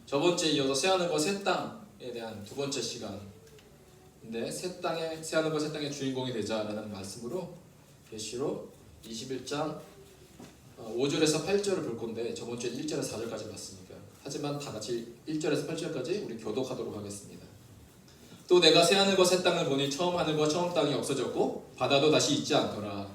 저번주에 이어서 새하늘과 새 땅에 대한 두 번째 시간인데 새하늘과 새 땅의 주인공이 되자라는 말씀으로 계시록 21장 5절에서 8절을 볼 건데 저번주에 1절에서 4절까지 봤으니까 하지만 다 같이 1절에서 8절까지 우리 교독하도록 하겠습니다. 또 내가 새하늘과 새 땅을 보니 처음 하늘과 처음 땅이 없어졌고 바다도 다시 있지 않더라.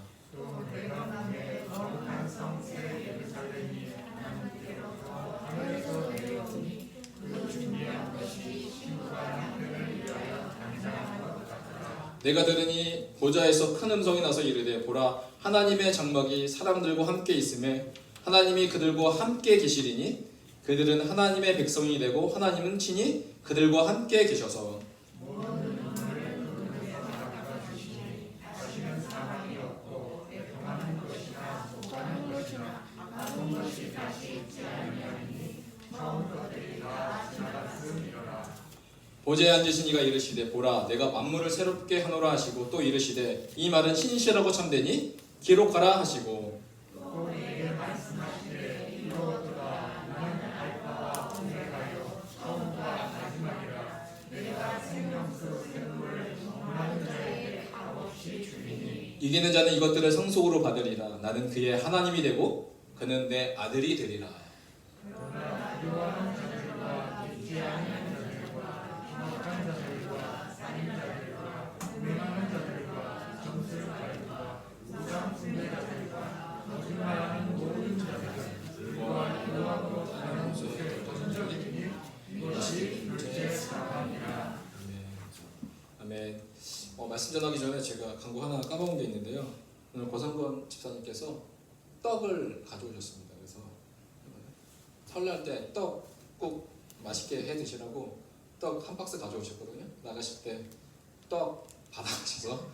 내가 들으니 보좌에서 큰 음성이 나서 이르되 보라 하나님의 장막이 사람들과 함께 있음에 하나님이 그들과 함께 계시리니 그들은 하나님의 백성이 되고 하나님은 친히 그들과 함께 계셔서 보좌에 앉으신 이가 이르시되 보라 내가 만물을 새롭게 하노라 하시고 또 이르시되 이 말은 신실하고 참되니 기록하라 하시고 또 내게 말씀하시되 이루어도다 나는 알파와 오메가요 처음과 마지막이라 내가 생명수 샘물을 원하는 자에게 값없이 주리니 이기는 자는 이것들을 상속으로 받으리라. 나는 그의 하나님이 되고 그는 내 아들이 되리라. 그러나 요한은 자들과 믿지 않는 아멘. 말씀 전하기 전에 제가 광고 하나 까먹은 게 있는데요. 오늘 고상권 집사님께서 떡을 가져오셨습니다. 그래서 설날 때 떡 꼭 맛있게 해 드시라고 떡 한 박스 가져오셨거든요. 나가실 때 떡 받아가셔서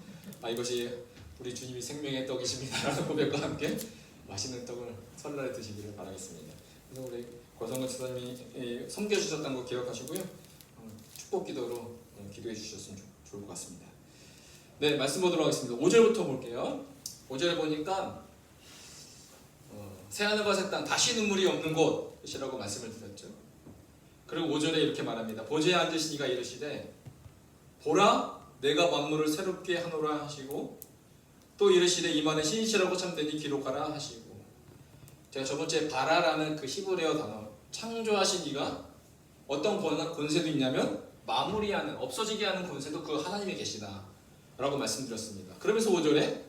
이것이 우리 주님이 생명의 떡이십니다라는 고백과 함께 맛있는 떡을 설날에 드시기를 바라겠습니다. 그래서 우리 고상권 집사님이 섬겨주셨다는 거 기억하시고요. 축복 기도로 기도해 주셨으면 좋을 것 같습니다. 네, 말씀 보도록 하겠습니다. 5절부터 볼게요. 5절에 보니까 새하늘과 새 땅 다시 눈물이 없는 곳이라고 말씀을 드렸죠. 그리고 5절에 이렇게 말합니다. 보좌에 앉으신 이가 이르시되 보라 내가 만물을 새롭게 하노라 하시고 또 이르시되 이 말은 신실하고 참되니 기록하라 하시고 제가 저번주에 바라라는 그 히브리어 단어 창조하신 이가 어떤 권세도 있냐면 마무리하는 없어지게 하는 권세도 그 하나님의 계시다 라고 말씀드렸습니다. 그러면서 5절에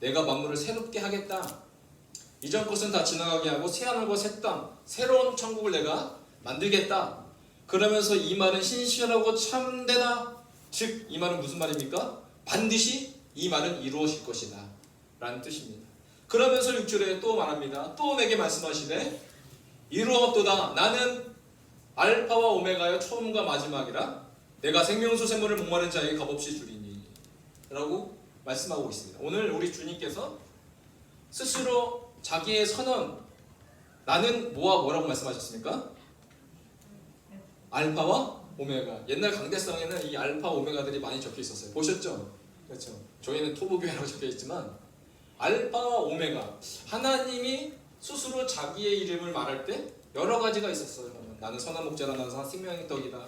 내가 만물을 새롭게 하겠다. 이전 것은 다 지나가게 하고 새하늘과 새 땅 새로운 천국을 내가 만들겠다. 그러면서 이 말은 신실하고 참되다. 즉 이 말은 무슨 말입니까? 반드시 이 말은 이루어질 것이다 라는 뜻입니다. 그러면서 6절에 또 말합니다. 또 내게 말씀하시되 이루었도다. 나는 알파와 오메가여 처음과 마지막이라 내가 생명수 샘물을 목마른 자에게 값없이 주리니 라고 말씀하고 있습니다. 오늘 우리 주님께서 스스로 자기의 선언 나는 뭐라고 말씀하셨습니까? 알파와 오메가. 옛날 강대성에는 이 알파 오메가들이 많이 적혀 있었어요. 보셨죠? 그렇죠. 저희는 토부교회라고 적혀 있지만 알파와 오메가 하나님이 스스로 자기의 이름을 말할 때 여러 가지가 있었어요. 나는 선한 목자라 나는 생명의 떡이다.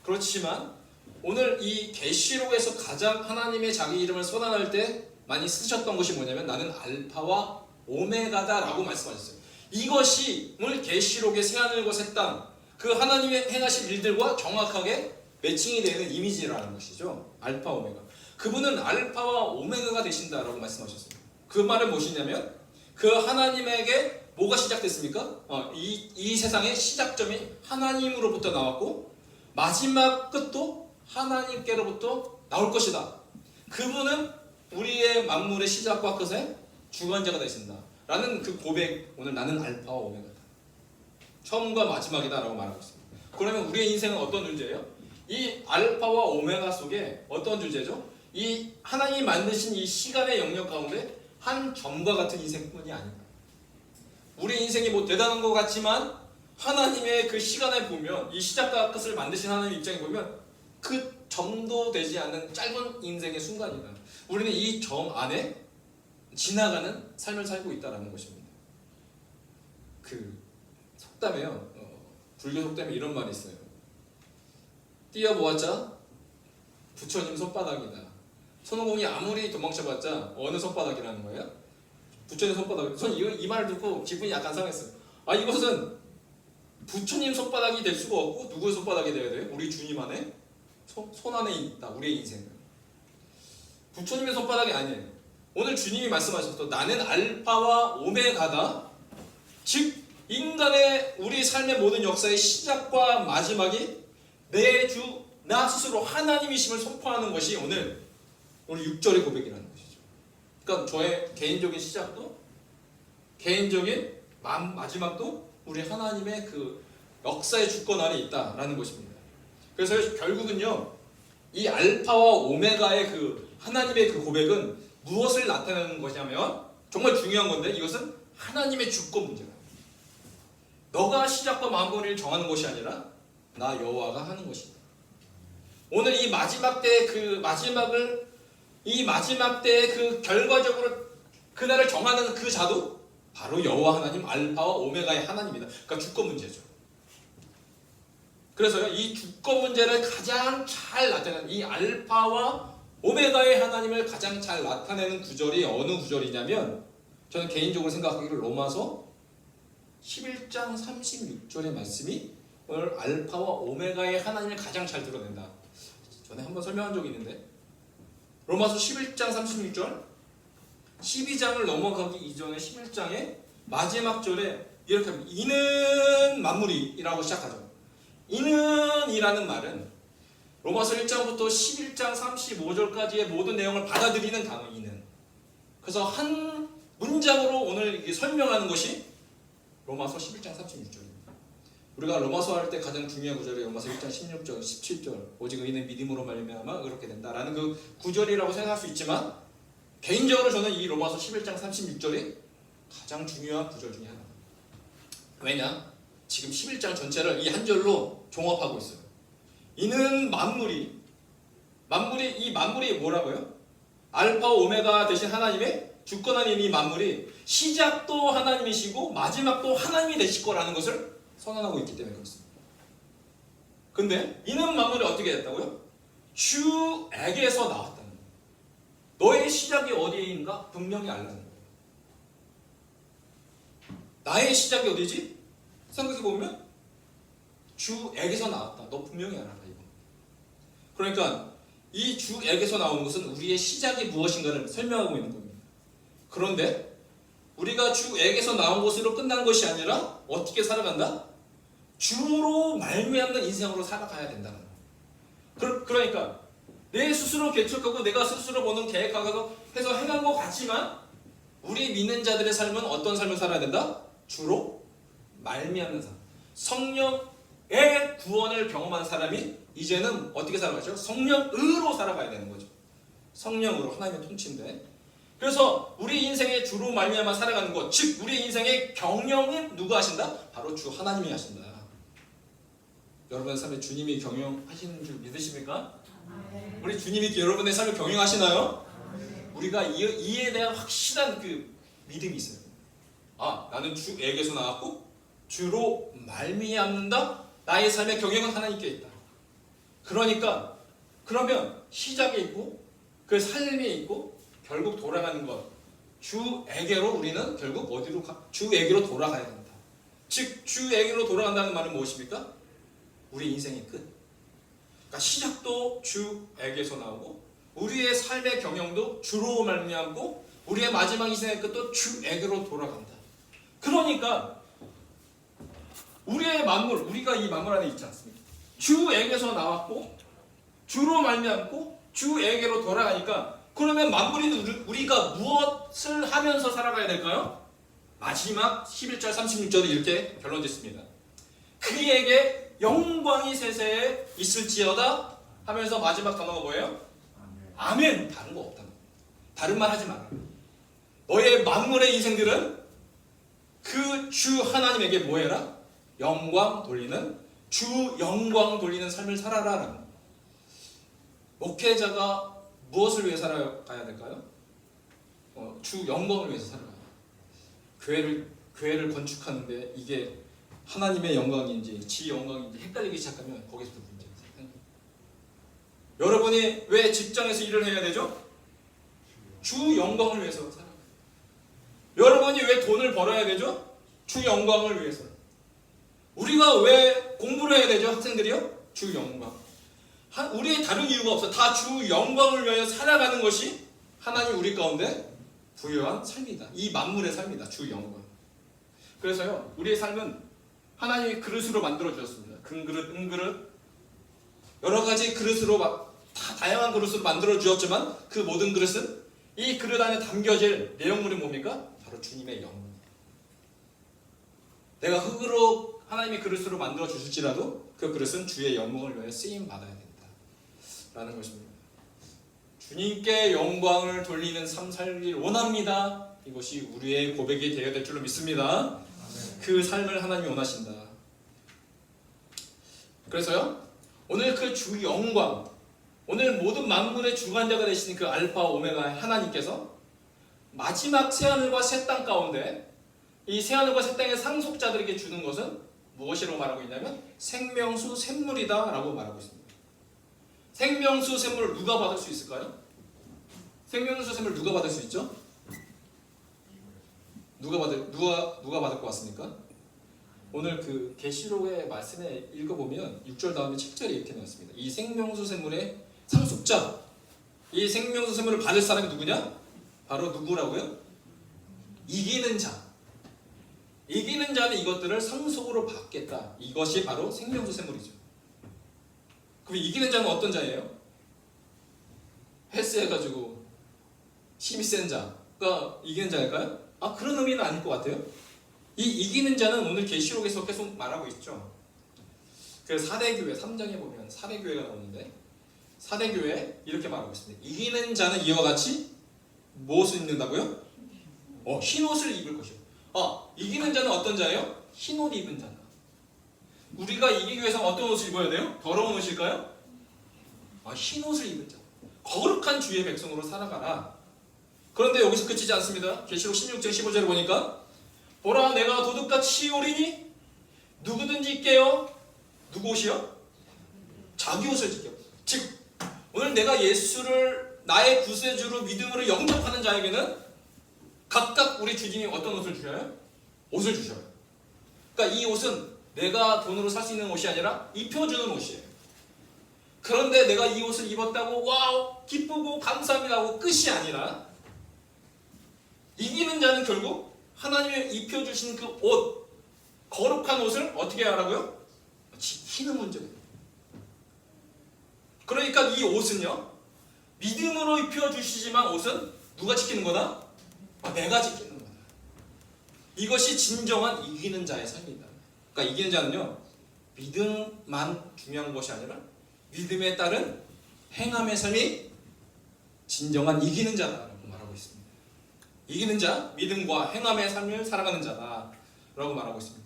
그렇지만 오늘 이 계시록에서 가장 하나님의 자기 이름을 선언할 때 많이 쓰셨던 것이 뭐냐면 나는 알파와 오메가다 라고 말씀하셨어요. 이것이 오늘 계시록의 새하늘과 새 땅 그 하나님의 행하신 일들과 정확하게 매칭이 되는 이미지라는 것이죠. 알파 오메가. 그분은 알파와 오메가가 되신다라고 말씀하셨어요. 그 말은 무엇이냐면 그 하나님에게 뭐가 시작됐습니까? 이 세상의 시작점이 하나님으로부터 나왔고 마지막 끝도 하나님께로부터 나올 것이다. 그분은 우리의 만물의 시작과 끝의 주관자가 되신다 라는 그 고백. 오늘 나는 알파와 오메가다. 처음과 마지막이다 라고 말하고 있습니다. 그러면 우리의 인생은 어떤 존재예요? 이 알파와 오메가 속에 어떤 존재죠? 이 하나님이 만드신 이 시간의 영역 가운데 한 점과 같은 인생뿐이 아니다. 우리 인생이 뭐 대단한 것 같지만 하나님의 그 시간에 보면 이 시작과 끝을 만드신 하나님의 입장에 보면 그 점도 되지 않는 짧은 인생의 순간이다. 우리는 이 점 안에 지나가는 삶을 살고 있다는 것입니다. 그 속담에요. 불교속 때문에 이런 말이 있어요. 뛰어보았자 부처님 손바닥이다. 손오공이 아무리 도망쳐봤자 어느 손바닥이라는 거예요? 부처님 손바닥. 전 이 말을 듣고 기분이 약간 상했어요. 아, 이것은 부처님 손바닥이 될 수가 없고 누구의 손바닥이 돼야 돼요? 우리 주님 안에 손 안에 있다. 우리의 인생은 부처님의 손바닥이 아니에요. 오늘 주님이 말씀하셨어. 나는 알파와 오메가다. 즉 인간의 우리 삶의 모든 역사의 시작과 마지막이 내 주 나 스스로 하나님이심을 선포하는 것이 오늘 6절의 고백이라는 것이죠. 그러니까 저의 개인적인 시작도 개인적인 마지막도 우리 하나님의 그 역사의 주권 안에 있다라는 것입니다. 그래서 결국은요, 이 알파와 오메가의 그 하나님의 그 고백은 무엇을 나타내는 것이냐면 정말 중요한 건데 이것은 하나님의 주권 문제다. 너가 시작과 마무리를 정하는 것이 아니라 나 여호와가 하는 것이다. 오늘 이 마지막 때의 그 마지막을 이 마지막 때의 그 결과적으로 그날을 정하는 그 자도 바로 여호와 하나님 알파와 오메가의 하나님이다. 그러니까 주권 문제죠. 그래서요, 이 주권 문제를 가장 잘 나타내는 이 알파와 오메가의 하나님을 가장 잘 나타내는 구절이 어느 구절이냐면 저는 개인적으로 생각하기를 로마서 11장 36절의 말씀이 오늘 알파와 오메가의 하나님을 가장 잘 드러낸다. 전에 한번 설명한 적이 있는데 로마서 11장 36절 12장을 넘어가기 이전에 11장의 마지막 절에 이렇게 합니다. 이는 만물이라고 시작하죠. 이는 이라는 말은 로마서 1장부터 11장 35절까지의 모든 내용을 받아들이는 단어 이는. 그래서 한 문장으로 오늘 이게 설명하는 것이 로마서 11장 36절입니다. 우리가 로마서 할 때 가장 중요한 구절이 로마서 1장 16절, 17절 오직 의인은 믿음으로 말미암아 의롭게 된다라는 그 구절이라고 생각할 수 있지만 개인적으로 저는 이 로마서 11장 36절이 가장 중요한 구절 중에 하나입니다. 왜냐? 지금 11장 전체를 이 한 절로 종합하고 있어요. 이는 만물이 이 만물이 뭐라고요? 알파 오메가 되신 하나님의 주권 안에 있는 이 만물이 시작도 하나님이시고 마지막도 하나님이 되실 거라는 것을 선언하고 있기 때문에 그렇습니다. 근데 이는 만물이 어떻게 됐다고요? 주에게서 나왔다는 거예요. 너의 시작이 어디에 있는가? 분명히 알라는 거예요. 나의 시작이 어디지? 생각해보면 주에게서 나왔다. 너 분명히 알아라 이거. 그러니까 이 주에게서 나오는 것은 우리의 시작이 무엇인가를 설명하고 있는 겁니다. 그런데 우리가 주에게서 나온 것으로 끝난 것이 아니라 어떻게 살아간다? 주로 말미암는 인생으로 살아가야 된다는 거예요. 그러니까 내 스스로 개척하고 내가 스스로 보는 계획하고 해서 행한 것 같지만 우리 믿는 자들의 삶은 어떤 삶을 살아야 된다? 주로 말미암는 삶. 성령의 구원을 경험한 사람이 이제는 어떻게 살아가죠? 성령으로 살아가야 되는 거죠. 성령으로 하나님의 통치인데. 그래서 우리 인생의 주로 말미암아 살아가는 것, 즉 우리 인생의 경영은 누가 하신다? 바로 주 하나님이 하신다. 여러분의 삶에 주님이 경영하시는 줄 믿으십니까? 우리 주님이 여러분의 삶을 경영하시나요? 우리가 이에 대한 확실한 그 믿음이 있어요. 아, 나는 주에게서 나왔고 주로 말미암는다. 나의 삶의 경영은 하나님께 있다. 그러니까 그러면 시작이 있고 그 삶이 있고 결국 돌아가는 것 주에게로 우리는 결국 어디로 주에게로 돌아가야 된다. 즉 주에게로 돌아간다는 말은 무엇입니까? 우리 인생의 끝. 그러니까 시작도 주에게서 나오고 우리의 삶의 경영도 주로 말미암고 우리의 마지막 인생의 끝도 주에게로 돌아간다. 그러니까 우리의 만물, 우리가 이 만물 안에 있지 않습니까? 주에게서 나왔고 주로 말미암고 주에게로 돌아가니까 그러면 만물인 우리가 무엇을 하면서 살아가야 될까요? 마지막 11절 36절이 이렇게 결론짓습니다. 그에게 영광이 세세에 있을지어다 하면서 마지막 단어가 뭐예요? 아멘. 다른 거 없다. 다른 말 하지 마라. 너의 만물의 인생들은 그 주 하나님에게 뭐 해라? 영광 돌리는 주 영광 돌리는 삶을 살아라. 목회자가 무엇을 위해 살아가야 될까요? 주 영광을 위해서 살아가야 돼요. 교회를 건축하는데 이게 하나님의 영광인지 지 영광인지 헷갈리기 시작하면 거기서부터 문제가 생깁니다. 여러분이 왜 직장에서 일을 해야 되죠? 주 영광을 위해서 살아가요. 여러분이 왜 돈을 벌어야 되죠? 주 영광을 위해서. 우리가 왜 공부를 해야 되죠? 학생들이요? 주 영광. 우리의 다른 이유가 없어. 다 주 영광을 위하여 살아가는 것이 하나님 우리 가운데 부여한 삶이다. 이 만물의 삶이다. 주 영광. 그래서요, 우리의 삶은 하나님이 그릇으로 만들어 주셨습니다. 금그릇, 은그릇, 여러 가지 그릇으로 다 다양한 그릇으로 만들어 주었지만 그 모든 그릇은 이 그릇 안에 담겨질 내용물이 뭡니까? 바로 주님의 영광. 내가 흙으로 하나님의 그릇으로 만들어 주실지라도 그 그릇은 주의 영광을 위하여 쓰임 받아야 된다. 라는 것입니다. 주님께 영광을 돌리는 삶 살길 원합니다. 이것이 우리의 고백이 되어야 될 줄로 믿습니다. 그 삶을 하나님이 원하신다. 그래서요, 오늘 그 주 영광, 오늘 모든 만물의 주관자가 되시는 그 알파 오메가 하나님께서 마지막 새하늘과 새 땅 가운데 이 새하늘과 새 땅의 상속자들에게 주는 것은 무엇이라고 말하고 있냐면 생명수 샘물이다 라고 말하고 있습니다. 생명수 샘물을 누가 받을 수 있을까요? 생명수 샘물 누가 받을 수 있죠? 누가 받을 것 같습니까? 오늘 그 계시록의 말씀에 읽어보면 6절 다음에 7절에 이렇게 나왔습니다. 이 생명수 샘물의 상속자, 이 생명수 샘물을 받을 사람이 누구냐? 바로 누구라고요? 이기는 자. 이기는 자는 이것들을 상속으로 받겠다. 이것이 바로 생명수 샘물이죠. 그럼 이기는 자는 어떤 자예요? 헬스해가지고 힘이 센 자가 이기는 자일까요? 그런 의미는 아닐 것 같아요. 이 이기는 자는 오늘 계시록에서 계속 말하고 있죠. 그래서 사대교회 3장에 보면 사대교회가 나오는데 사대교회 이렇게 말하고 있습니다. 이기는 자는 이와 같이 무엇을 입는다고요? 흰 옷을 입을 것이요. 이기는 자는 어떤 자예요? 흰 옷 입은 자다. 우리가 이기기 위해서 어떤 옷을 입어야 돼요? 더러운 옷일까요? 흰 옷을 입은 자. 거룩한 주의 백성으로 살아가라. 그런데 여기서 그치지 않습니다. 계시록 16장 15절을 보니까 보라 내가 도둑같이 오리니 누구든지 입게요. 누구 옷이요? 자기 옷을 지켜. 즉 오늘 내가 예수를 나의 구세주로 믿음으로 영접하는 자에게는 각각 우리 주님이 어떤 옷을 주셔요? 옷을 주셔요. 그러니까 이 옷은 내가 돈으로 살 수 있는 옷이 아니라 입혀주는 옷이에요. 그런데 내가 이 옷을 입었다고 와우 기쁘고 감사합니다 하고 끝이 아니라 이기는 자는 결국 하나님이 입혀주신 그 옷, 거룩한 옷을 어떻게 하라고요? 지키는 문제예요. 그러니까 이 옷은요 믿음으로 입혀주시지만 옷은 누가 지키는 거다? 내가 지키는 거다. 이것이 진정한 이기는 자의 삶이다. 그러니까 이기는 자는요 믿음만 중요한 것이 아니라 믿음에 따른 행함의 삶이 진정한 이기는 자다라고 말하고 있습니다. 이기는 자, 믿음과 행함의 삶을 살아가는 자다라고 말하고 있습니다.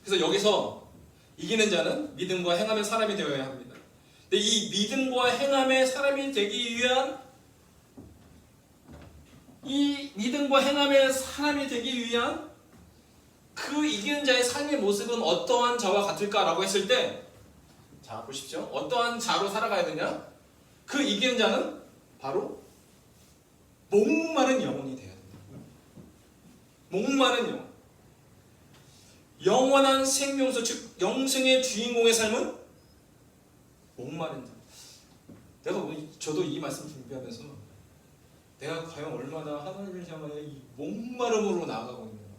그래서 여기서 이기는 자는 믿음과 행함의 사람이 되어야 합니다. 근데 이 믿음과 행함의 사람이 되기 위한 그 이기는 자의 삶의 모습은 어떠한 자와 같을까라고 했을 때, 자 보십시오. 어떠한 자로 살아가야 되냐? 그 이기는 자는 바로 목마른 영혼이 되어야 됩니다. 목마른 영혼. 영원한 생명수, 즉 영생의 주인공의 삶은 목마른 자. 저도 이 말씀 준비하면서 내가 과연 얼마나 하나님을 향하여 이 목마름으로 나아가고 있는가.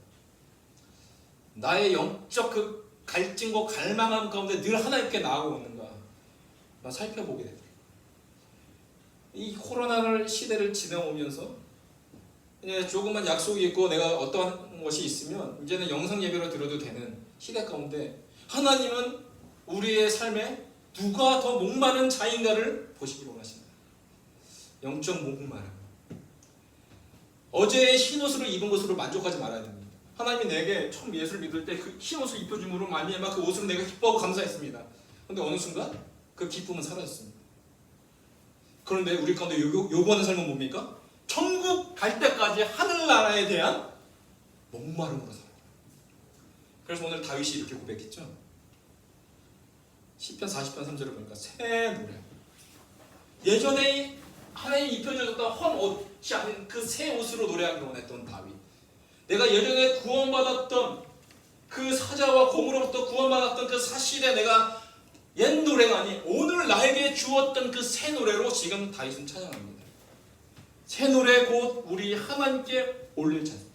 나의 영적 그 갈증과 갈망함 가운데 늘 하나님께 나아가고 있는가. 나 살펴보게 되더라고요. 이 코로나 시대를 지나오면서 이제 조금만 약속이 있고 내가 어떠한 것이 있으면 이제는 영상 예배로 드려도 되는 시대 가운데 하나님은 우리의 삶에 누가 더 목마른 자인가를 보시기 원하십니다. 영적 목마름. 어제의 흰옷을 입은 것으로 만족하지 말아야 됩니다. 하나님이 내게 처음 예수를 믿을 때 그 흰옷을 입혀줌으로 말미암아 그 옷으로 내가 기뻐하고 감사했습니다. 그런데 어느 순간 그 기쁨은 사라졌습니다. 그런데 우리 가운데 요구하는 삶은 뭡니까? 천국 갈 때까지 하늘나라에 대한 목마름으로 살아요. 그래서 오늘 다윗이 이렇게 고백했죠. 시편 40편 3절을 보니까 새 노래. 예전에 하나님이 입혀주셨던 헌 옷이 아닌 그 새 옷으로 노래하기를 원했던 다윗. 내가 예전에 구원받았던 그 사자와 곰으로부터 구원받았던 그 사실에 내가 옛 노래가 아닌 오늘 나에게 주었던 그 새 노래로 지금 다윗은 찬양합니다. 새 노래 곧 우리 하나님께 올릴 찬송.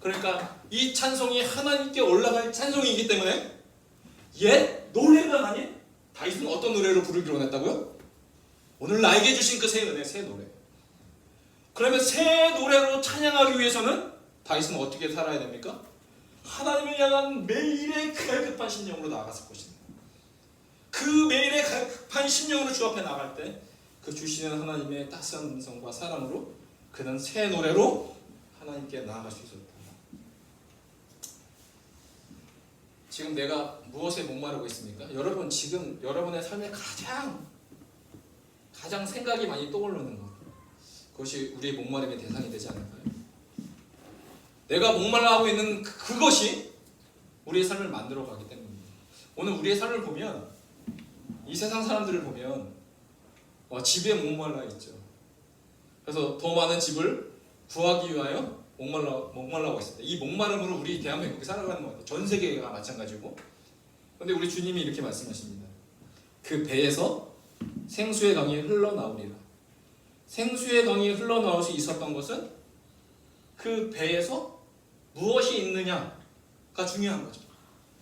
그러니까 이 찬송이 하나님께 올라갈 찬송이기 때문에 옛 노래가 아닌 다윗은 어떤 노래로 부르기로 원했다고요? 오늘 나에게 주신 그 새 은혜, 새 노래. 그러면 새 노래로 찬양하기 위해서는 다윗은 어떻게 살아야 됩니까? 하나님을 향한 매일의 갈급한 심령으로 나아갔을 것입니다. 그 매일의 갈급한 심령으로 주 앞에 나갈 때 그 주시는 하나님의 따스한 음성과 사랑으로 그는 새 노래로 하나님께 나아갈 수 있었다. 지금 내가 무엇에 목마르고 있습니까? 여러분 지금 여러분의 삶에 가장 생각이 많이 떠오르는 것, 그것이 우리의 목마름의 대상이 되지 않을까요? 내가 목말라하고 있는 그것이 우리의 삶을 만들어가기 때문입니다. 오늘 우리의 삶을 보면 이 세상 사람들을 보면 집에 목말라 있죠. 그래서 더 많은 집을 구하기 위하여 목말라하고 있습니다. 이 목마름으로 우리 대한민국이 살아가는 것 같아요. 전 세계가 마찬가지고. 그런데 우리 주님이 이렇게 말씀하십니다. 그 배에서 생수의 강이 흘러나오리라. 생수의 강이 흘러나올 수 있었던 것은 그 배에서 무엇이 있느냐가 중요한 거죠.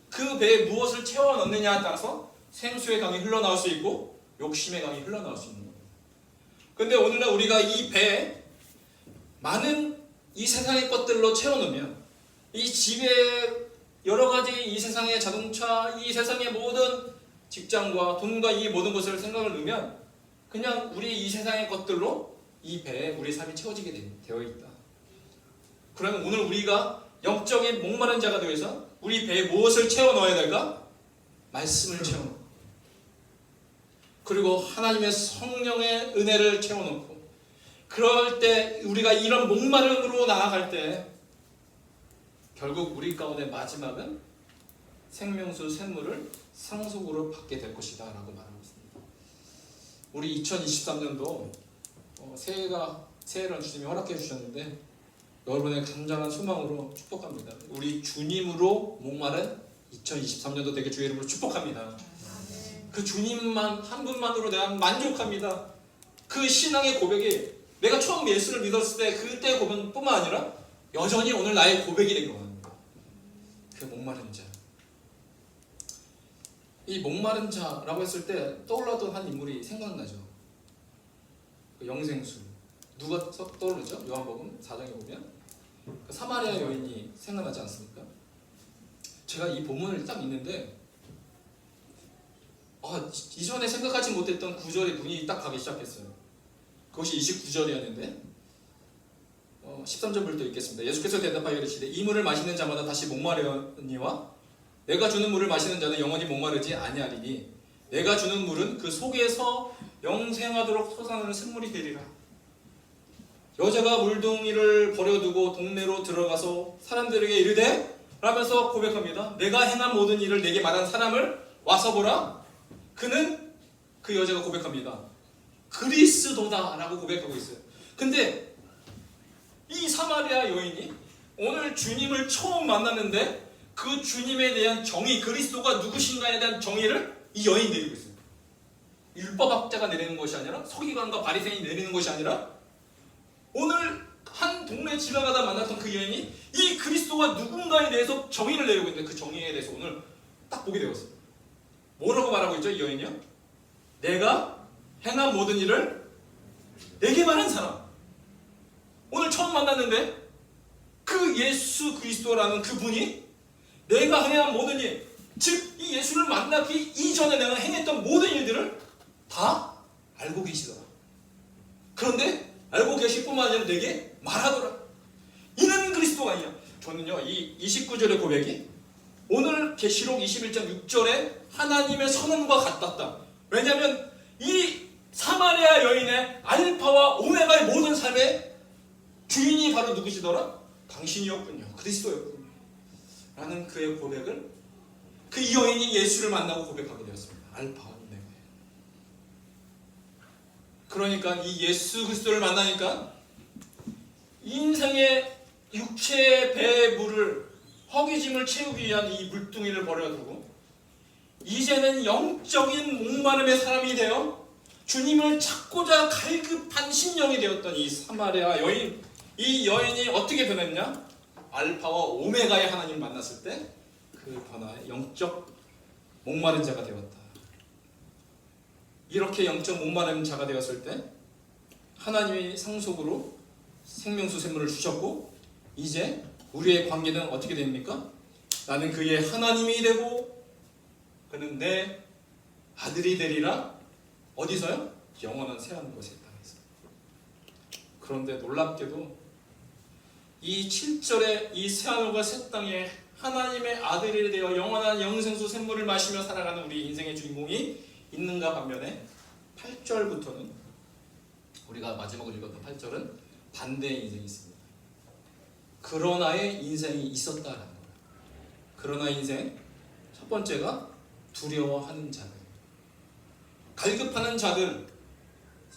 그 배에 무엇을 채워 넣느냐에 따라서 생수의 강이 흘러나올 수 있고 욕심의 강이 흘러나올 수 있는 겁니다. 그런데 오늘날 우리가 이 배에 많은 이 세상의 것들로 채워놓으면 이 집에 여러 가지 이 세상의 자동차, 이 세상의 모든 직장과 돈과 이 모든 것을 생각을 넣으면 그냥 우리 이 세상의 것들로 이 배에 우리 삶이 채워지게 되어 있다. 그러면 오늘 우리가 영적인 목마른 자가 되어서 우리 배에 무엇을 채워 넣어야 될까? 말씀을 채워 넣고, 그리고 하나님의 성령의 은혜를 채워 넣고, 그럴 때 우리가 이런 목마름으로 나아갈 때 결국 우리 가운데 마지막은 생명수 샘물을 상속으로 받게 될 것이다 라고 말하고 있습니다. 우리 2023년도 새해를 주님이 허락해 주셨는데 여러분의 간절한 소망으로 축복합니다. 우리 주님으로 목마른 2023년도 되게 주의 이름으로 축복합니다. 그 주님만 한 분만으로 내가 만족합니다. 그 신앙의 고백이 내가 처음 예수를 믿었을 때 그때 고백뿐만 아니라 여전히 오늘 나의 고백이 되길 원합니다. 그 목마른 자. 이 목마른 자라고 했을 때 떠올랐던 한 인물이 생각나죠. 그 영생수. 누가 떠오르죠? 요한복음 4장에 보면 그 사마리아 여인이 생각나지 않습니까? 제가 이 본문을 딱 읽는데 이전에 생각하지 못했던 구절에 눈이 딱 가기 시작했어요. 그것이 29절이었는데 13절부터 읽겠습니다. 예수께서 대답하여 이르시되 이 물을 마시는 자마다 다시 목마르니와 내가 주는 물을 마시는 자는 영원히 목마르지 아니하리니 내가 주는 물은 그 속에서 영생하도록 솟아나는 샘물이 되리라. 여자가 물동이를 버려두고 동네로 들어가서 사람들에게 이르되 라면서 고백합니다. 내가 행한 모든 일을 내게 말한 사람을 와서 보라. 그는 그 여자가 고백합니다. 그리스도다 라고 고백하고 있어요. 근데 이 사마리아 여인이 오늘 주님을 처음 만났는데 그 주님에 대한 정의, 그리스도가 누구신가에 대한 정의를 이 여인이 내리고 있어요. 율법학자가 내리는 것이 아니라 서기관과 바리새인이 내리는 것이 아니라 오늘 한 동네 지나가다 만났던 그 여인이 이 그리스도가 누군가에 대해서 정의를 내리고 있는데 그 정의에 대해서 오늘 딱 보게 되었어요. 뭐라고 말하고 있죠? 이 여인이요? 내가 행한 모든 일을 내게 말한 사람. 오늘 처음 만났는데 그 예수 그리스도라는 그분이 내가 행한 모든 일, 즉 이 예수를 만나기 이전에 내가 행했던 모든 일들을 다 알고 계시더라. 그런데 알고 계실 뿐만 아니라 내게 말하더라. 이는 그리스도가 아니냐. 저는요 이 29절의 고백이 오늘 계시록 21장 6절에 하나님의 선언과 같았다. 왜냐하면 이 사마리아 여인의 알파와 오메가의 모든 삶의 주인이 바로 누구시더라? 당신이었군요. 그리스도였군요. 라는 그의 고백을 예수를 만나고 고백하게 되었습니다. 알파 오메가. 그러니까 이 예수 그리스도를 만나니까 인생의 육체의 배의 물을 허기짐을 채우기 위한 이 물뚱이를 버려두고 이제는 영적인 목마름의 사람이 되어 주님을 찾고자 갈급한 심령이 되었던 이 사마리아 여인, 이 여인이 어떻게 변했냐? 알파와 오메가의 하나님을 만났을 때 그 변화의 영적 목마른 자가 되었다. 이렇게 영적 목마른 자가 되었을 때 하나님이 상속으로 생명수 샘물을 주셨고 이제 우리의 관계는 어떻게 됩니까? 나는 그의 하나님이 되고 그는 내 아들이 되리라. 어디서요? 영원한 새하늘과 새 땅에서. 그런데 놀랍게도 이 7절에 이 새하늘과 새 땅에 하나님의 아들이 되어 영원한 영생수 샘물을 마시며 살아가는 우리 인생의 주인공이 있는가 반면에 8절부터는 우리가 마지막으로 읽었던 8절은 반대의 인생이 있습니다. 그러나의 인생이 있었다라는 거예요. 그러나 인생 첫 번째가 두려워하는 자들, 갈급하는 자들,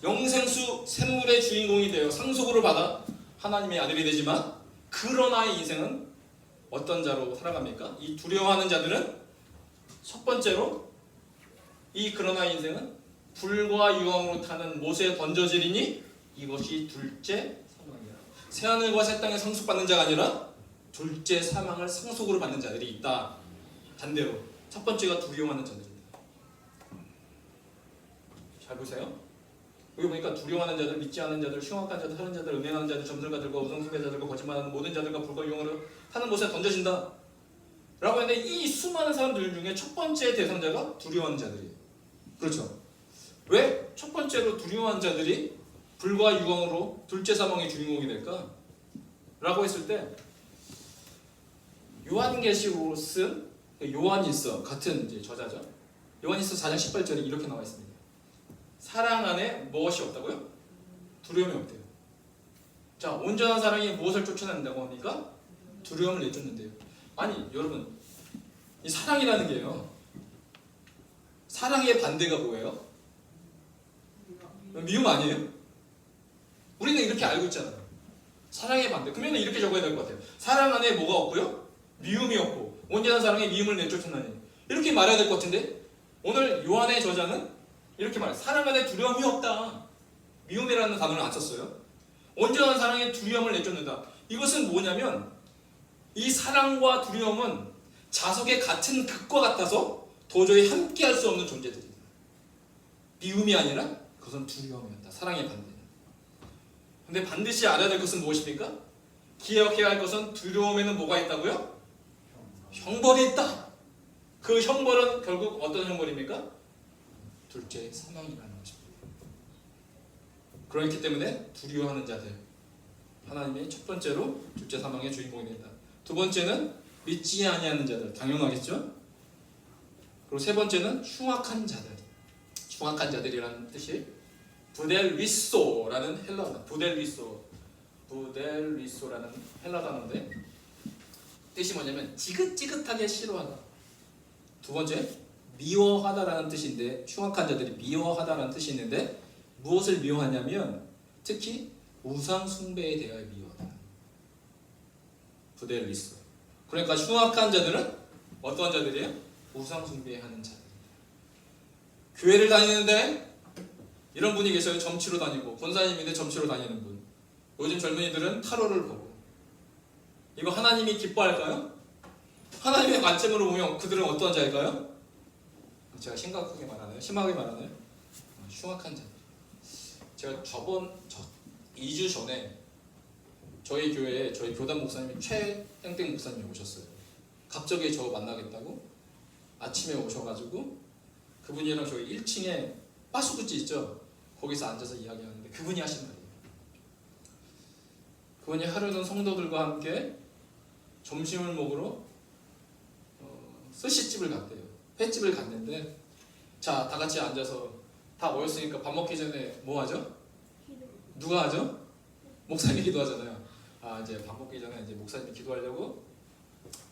영생수 샘물의 주인공이 되어 상속으로 받아 하나님의 아들이 되지만 그러나의 인생은 어떤 자로 살아갑니까? 이 두려워하는 자들은 첫 번째로 이 그러나 인생은 불과 유황으로 타는 못에 던져지리니 이것이 둘째 사망이라. 새하늘과 새 땅에 상속받는 자가 아니라 둘째 사망을 상속으로 받는 자들이 있다. 반대로 첫 번째가 두려워하는 자들입니다. 잘 보세요. 여기 보니까 두려워하는 자들, 믿지 않는 자들, 흉악한 자들, 하는 자들, 음행하는 자들, 점술가들과 우상숭배자들과 거짓말하는 모든 자들과 불과 유황으로 타는 못에 던져진다 라고 했는데 이 수많은 사람들 중에 첫 번째 대상자가 두려워하는 자들이에요. 그렇죠? 왜 첫 번째로 두려워하는 자들이 불과 유황으로 둘째 사망의 주인공이 될까? 라고 했을 때 요한계시록으로 쓴 요한일서 같은 이제 저자죠. 요한일서 4장 18절에 이렇게 나와 있습니다. 사랑 안에 무엇이 없다고요? 두려움이 없대요. 자, 온전한 사랑이 무엇을 쫓아낸다고 합니까? 두려움을 내쫓는데요. 아니 여러분, 이 사랑이라는 게요, 사랑의 반대가 뭐예요? 미움 아니에요? 우리는 이렇게 알고 있잖아요. 사랑의 반대. 그러면 이렇게 적어야 될 것 같아요. 사랑 안에 뭐가 없고요? 미움이 없고 온전한 사랑에 미움을 내쫓는다니. 이렇게 말해야 될 것 같은데 오늘 요한의 저자는 이렇게 말해요. 사랑 안에 두려움이 없다. 미움이라는 단어를 안 썼어요. 온전한 사랑에 두려움을 내쫓는다. 이것은 뭐냐면 이 사랑과 두려움은 자석의 같은 극과 같아서 도저히 함께할 수 없는 존재들이다. 미움이 아니라 그것은 두려움이었다. 사랑의 반대는. 근데 반드시 알아야 될 것은 무엇입니까? 기억해야 할 것은 두려움에는 뭐가 있다고요? 형벌이 있다. 그 형벌은 결국 어떤 형벌입니까? 둘째 사망이라는 것입니다. 그렇기 때문에 두려워하는 자들, 하나님의 첫 번째로 둘째 사망의 주인공이 된다. 두 번째는 믿지 아니하는 자들, 당연하겠죠? 그리고 세 번째는 흉악한 자들. 흉악한 자들이라는 뜻이 부델리소라는 헬라 단어, 부델리소라는 헬라 단어인데 뜻이 뭐냐면 지긋지긋하게 싫어하다. 두 번째 미워하다라는 뜻인데, 흉악한 자들이 미워하다라는 뜻이 있는데 무엇을 미워하냐면 특히 우상 숭배에 대하여 미워하다. 부델리소. 그러니까 흉악한 자들은 어떤 자들이에요? 우상 숭배하는 자들. 교회를 다니는데 이런 분이 계셔요. 점치로 다니고, 권사님인데 점치로 다니는 분. 요즘 젊은이들은 타로를 보고. 이거 하나님이 기뻐할까요? 하나님의 관점으로 보면 그들은 어떤 자일까요? 제가 심각하게 말하나요? 심하게 말하나요? 흉악한 자들. 제가 2주 전에 저희 교회에 저희 교단 목사님이 최땡땡 목사님이 오셨어요. 갑자기 저 만나겠다고 아침에 오셔가지고 그분이랑 저희 1층에 빠수구지 있죠? 거기서 앉아서 이야기하는데 그분이 하신 말이에요. 그분이 하루는 성도들과 함께 점심을 먹으러 스시집을 갔대요. 횟집을 갔는데, 자, 다 같이 앉아서 다 모였으니까 밥 먹기 전에 뭐 하죠? 누가 하죠? 목사님이 기도하잖아요. 아, 이제 밥 먹기 전에 이제 목사님이 기도하려고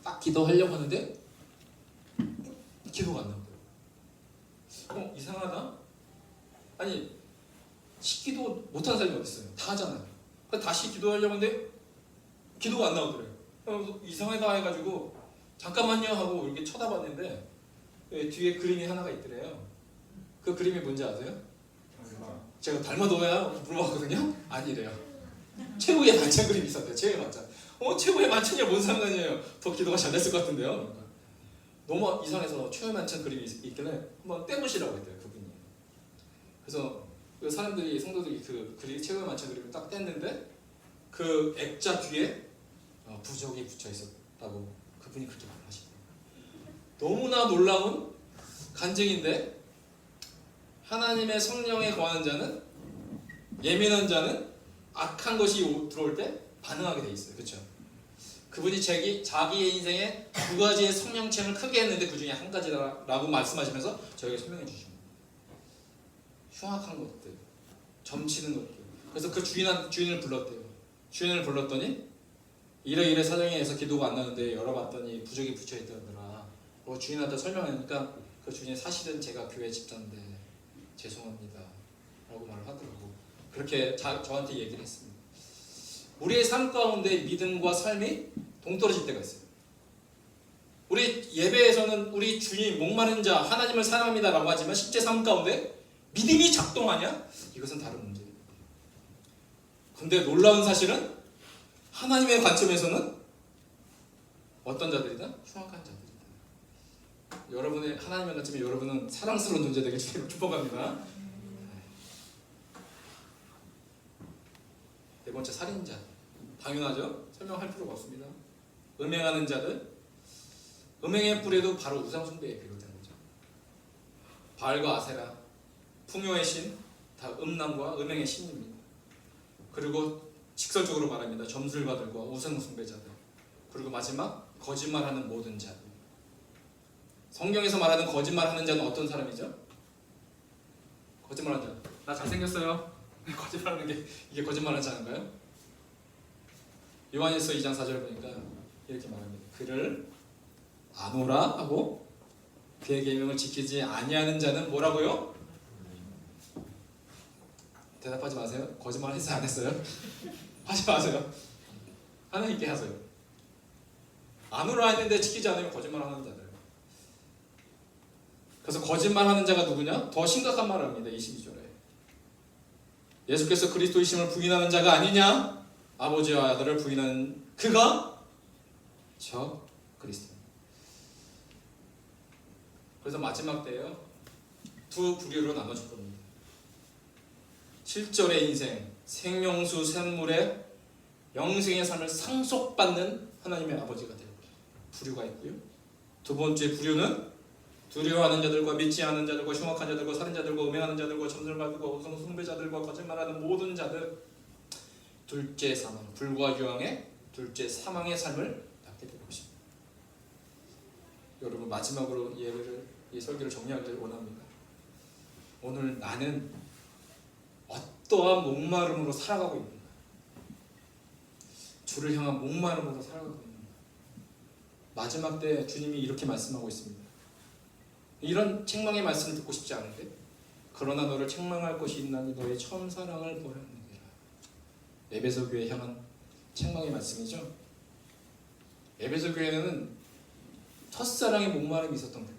딱 기도하려고 하는데 기도가 안 나오더라고요. 이상하다? 아니 기도 못하는 사람이 어디 있어요? 다 하잖아요. 그래서 다시 기도하려고 하는데 기도가 안 나오더래요. 이상하다 해가지고 잠깐만요 하고 이렇게 쳐다봤는데 뒤에 그림이 하나가 있더래요. 그 그림이 뭔지 아세요? 제가 닮아도야 물어봤거든요. 아니래요. 최후의 만찬 그림이 있었대요. 최후의 만찬. 최후의 만찬이 뭔 상관이에요? 더 기도가 잘 됐을 것 같은데요. 너무 이상해서 최후의 만찬 그림이 있길래 한번 떼보시라고 했대요. 그분이. 그래서 그 사람들이 성도들이 그 최후의 만찬 그림을 딱 뗐는데 그 액자 뒤에 부적이 붙여 있었다고 그분이 그렇게 말하시더라고요. 너무나 놀라운 간증인데 하나님의 성령에 거하는 자는 예민한 자는 악한 것이 들어올 때 반응하게 돼 있어요. 그렇죠? 그분이 자기의 인생에 두 가지의 성령체험을 크게 했는데 그 중에 한 가지라고 말씀하시면서 저에게 설명해 주십니다. 흉악한 것들, 점치는 것들. 그래서 그 주인을 불렀대요. 주인을 불렀더니 이래 사정에 의해서 기도가 안 나는데 열어봤더니 부적이 붙여 있더라. 주인한테 설명하니까 그 주인이 사실은 제가 교회 집사인데 죄송합니다 라고 말을 하더라고. 그렇게 저한테 얘기를 했습니다. 우리의 삶 가운데 믿음과 삶이 동떨어질 때가 있어요. 우리 예배에서는 우리 주님 목마른 자 하나님을 사랑합니다 라고 하지만 실제 삶 가운데 믿음이 작동하냐? 이것은 다른 문제입니다. 근데 놀라운 사실은 하나님의 관점에서는 어떤 자들이다? 흉악한 자들이다. 여러분의 하나님의 관점에 여러분은 사랑스러운 존재 되길 주님을 축복합니다. 네 번째, 살인자. 당연하죠? 설명할 필요가 없습니다. 음행하는 자들. 음행의 뿌리도 바로 우상 숭배에 비롯된 거죠. 바알과 아세라, 풍요의 신, 다 음란과 음행의 신입니다. 그리고 직설적으로 말합니다. 점술가들과 우상 숭배자들. 그리고 마지막, 거짓말하는 모든 자들. 성경에서 말하는 거짓말하는 자는 어떤 사람이죠? 거짓말하는 자. 나 잘생겼어요. 거짓말하는 게 이게 거짓말하는 자인가요? 요한일서 2장 4절 보니까 이렇게 말합니다. 그를 아노라 하고 그의 계명을 지키지 아니하는 자는 뭐라고요? 대답하지 마세요. 거짓말 했어요? 안 했어요? 하지 마세요. 하나님께 하세요. 아노라 했는데 지키지 않으면 거짓말하는 자들. 그래서 거짓말하는 자가 누구냐? 더 심각한 말을 합니다. 22절에 예수께서 그리스도이심을 부인하는 자가 아니냐? 아버지와 아들을 부인하는 그가 저 그리스도. 그래서 마지막 때요 두 부류로 나눠질 겁니다. 7절의 인생, 생명수 샘물의 영생의 삶을 상속받는 하나님의 아버지가 되는 부류가 있고요. 두 번째 부류는 두려워하는 자들과 믿지 않는 자들과 흉악한 자들과 살인자들과 음행하는 자들과 점술가들과 우상 숭배자들과 거짓말하는 모든 자들. 둘째 사망, 불과 유황의 둘째 사망의 삶을 낳게 되는 것입니다. 여러분 마지막으로 이 설교를 정리하기를 원합니다. 오늘 나는 어떠한 목마름으로 살아가고 있는가? 주를 향한 목마름으로 살아가고 있는가? 마지막 때 주님이 이렇게 말씀하고 있습니다. 이런 책망의 말씀을 듣고 싶지 않은데 그러나 너를 책망할 것이 있나니 너의 처음 사랑을 버렸느니라. 에베소 교회에 향한 책망의 말씀이죠. 에베소 교회는 첫사랑의 목마름이 있었던 교회.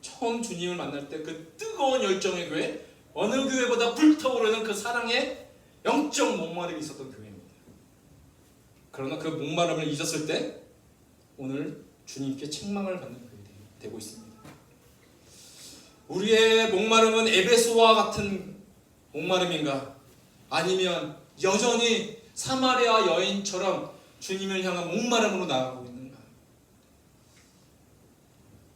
처음 주님을 만날 때 그 뜨거운 열정의 교회, 어느 교회보다 불타오르는 그 사랑의 영적 목마름이 있었던 교회입니다. 그러나 그 목마름을 잊었을 때 오늘 주님께 책망을 받는 교회가 되고 있습니다. 우리의 목마름은 에베소와 같은 목마름인가? 아니면 여전히 사마리아 여인처럼 주님을 향한 목마름으로 나아가고 있는가?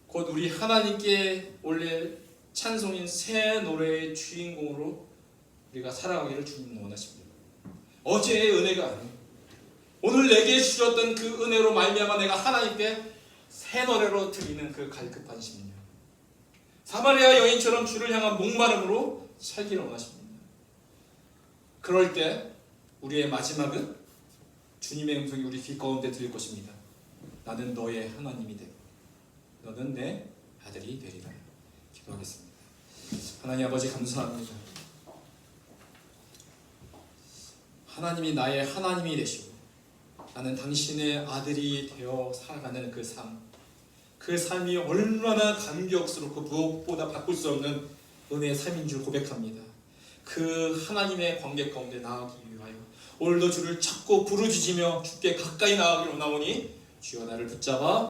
곧 우리 하나님께 올릴 찬송인 새 노래의 주인공으로 우리가 살아가기를 주님은 원하십니다. 어제의 은혜가 아니에요. 오늘 내게 주셨던 그 은혜로 말미암아 내가 하나님께 새 노래로 드리는 그 갈급한 심령. 사마리아 여인처럼 주를 향한 목마름으로 살기를 원하십니다. 그럴 때 우리의 마지막은 주님의 음성이 우리 귀 가운데 들릴 것입니다. 나는 너의 하나님이 되고 너는 내 아들이 되리라. 기도하겠습니다. 하나님 아버지 감사합니다. 하나님이 나의 하나님이 되시고 나는 당신의 아들이 되어 살아가는 그 삶, 그 삶이 얼마나 감격스럽고 무엇보다 바꿀 수 없는 은혜의 삶인 줄 고백합니다. 그 하나님의 관계 가운데 나아가기 위하여 오늘도 주를 찾고 부르짖으며 주께 가까이 나아가기로 나오니 주여 나를 붙잡아